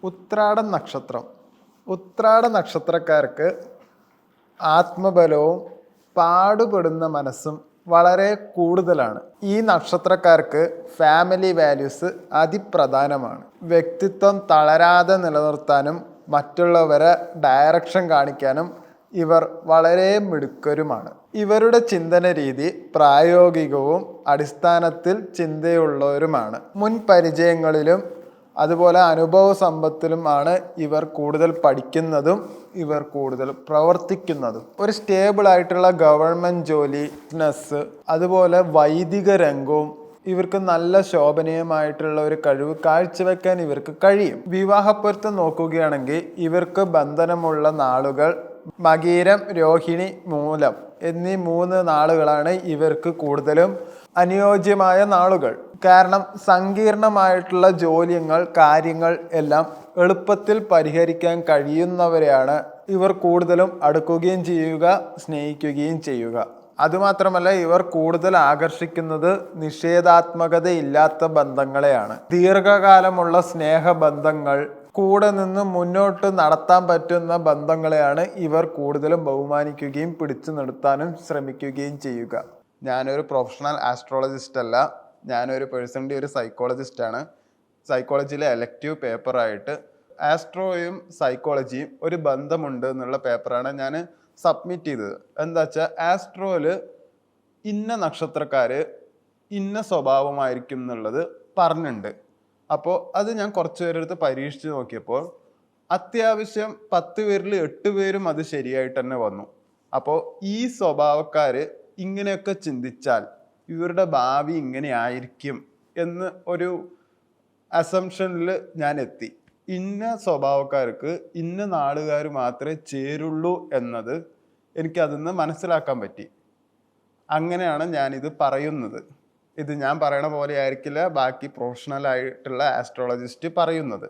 ഉത്രാടം നക്ഷത്രം. ഉത്രാട നക്ഷത്രക്കാർക്ക് ആത്മബലവും പാടുപെടുന്ന മനസ്സും വളരെ കൂടുതലാണ്. ഈ നക്ഷത്രക്കാർക്ക് ഫാമിലി വാല്യൂസ് അതിപ്രധാനമാണ്. വ്യക്തിത്വം തളരാതെ നിലനിർത്താനും മറ്റുള്ളവരെ ഡയറക്ഷൻ കാണിക്കാനും ഇവർ വളരെ മിടുക്കരുമാണ്. ഇവരുടെ ചിന്തന രീതി പ്രായോഗികവും അടിസ്ഥാനത്തിൽ ചിന്തയുള്ളവരുമാണ്. മുൻ പരിചയങ്ങളിലും അതുപോലെ അനുഭവ സമ്പത്തിലുമാണ് ഇവർ കൂടുതൽ പഠിക്കുന്നതും ഇവർ കൂടുതൽ പ്രവർത്തിക്കുന്നതും. ഒരു സ്റ്റേബിൾ ആയിട്ടുള്ള ഗവൺമെൻറ് ജോലി, ബിസിനസ്, അതുപോലെ വൈദിക രംഗവും ഇവർക്ക് നല്ല ശോഭനീയമായിട്ടുള്ള ഒരു കഴിവ് കാഴ്ചവെക്കാൻ ഇവർക്ക് കഴിയും. വിവാഹപ്പൊരുത്തം നോക്കുകയാണെങ്കിൽ ഇവർക്ക് ബന്ധനമുള്ള നാളുകൾ മകീരം, രോഹിണി, മൂലം എന്നീ 3 നാളുകളാണ് ഇവർക്ക് കൂടുതലും അനുയോജ്യമായ നാളുകൾ. കാരണം സങ്കീർണമായിട്ടുള്ള കാര്യങ്ങൾ എല്ലാം എളുപ്പത്തിൽ പരിഹരിക്കാൻ കഴിയുന്നവരെയാണ് ഇവർ കൂടുതലും അടുക്കുകയും ചെയ്യുക, സ്നേഹിക്കുകയും ചെയ്യുക. അതുമാത്രമല്ല ഇവർ കൂടുതൽ ആകർഷിക്കുന്നത് നിഷേധാത്മകതയില്ലാത്ത ബന്ധങ്ങളെയാണ്. ദീർഘകാലമുള്ള സ്നേഹബന്ധങ്ങൾ, കൂടെ നിന്ന് മുന്നോട്ട് നടത്താൻ പറ്റുന്ന ബന്ധങ്ങളെയാണ് ഇവർ കൂടുതലും ബഹുമാനിക്കുകയും പിടിച്ചു നിർത്താനും ശ്രമിക്കുകയും ചെയ്യുക. ഞാനൊരു പ്രൊഫഷണൽ ആസ്ട്രോളജിസ്റ്റ് അല്ല, ഞാനൊരു പേഴ്സണലി ഒരു സൈക്കോളജിസ്റ്റാണ്. സൈക്കോളജിയിലെ എലക്റ്റീവ് പേപ്പറായിട്ട് ആസ്ട്രോയും സൈക്കോളജിയും ഒരു ബന്ധമുണ്ട് എന്നുള്ള പേപ്പറാണ് ഞാൻ സബ്മിറ്റ് ചെയ്തത്. എന്താ വെച്ചാൽ ആസ്ട്രോയിൽ ഇന്ന നക്ഷത്രക്കാർ ഇന്ന സ്വഭാവമായിരിക്കും എന്നുള്ളത് പറഞ്ഞിട്ടുണ്ട്. അപ്പോൾ അത് ഞാൻ കുറച്ച് പേരെടുത്ത് പരീക്ഷിച്ച് നോക്കിയപ്പോൾ അത്യാവശ്യം 10 പേരിൽ 8 പേരും അത് ശരിയായിട്ട് തന്നെ വന്നു. അപ്പോൾ ഈ സ്വഭാവക്കാർ ഇങ്ങനെയൊക്കെ ചിന്തിച്ചാൽ ഇവരുടെ ഭാവി ഇങ്ങനെ ആയിരിക്കും എന്ന് ഒരു അസംഷനിൽ ഞാൻ എത്തി. ഇന്ന സ്വഭാവക്കാർക്ക് ഇന്ന നാളുകാർ മാത്രമേ ചേരുള്ളൂ എന്നത് എനിക്കതിൽ നിന്ന് മനസ്സിലാക്കാൻ പറ്റി. അങ്ങനെയാണ് ഞാനിത് പറയുന്നത്. ഇത് ഞാൻ പറയണ പോലെ ആയിരിക്കില്ല ബാക്കി പ്രൊഫഷണൽ ആയിട്ടുള്ള ആസ്ട്രോളജിസ്റ്റ് പറയുന്നത്.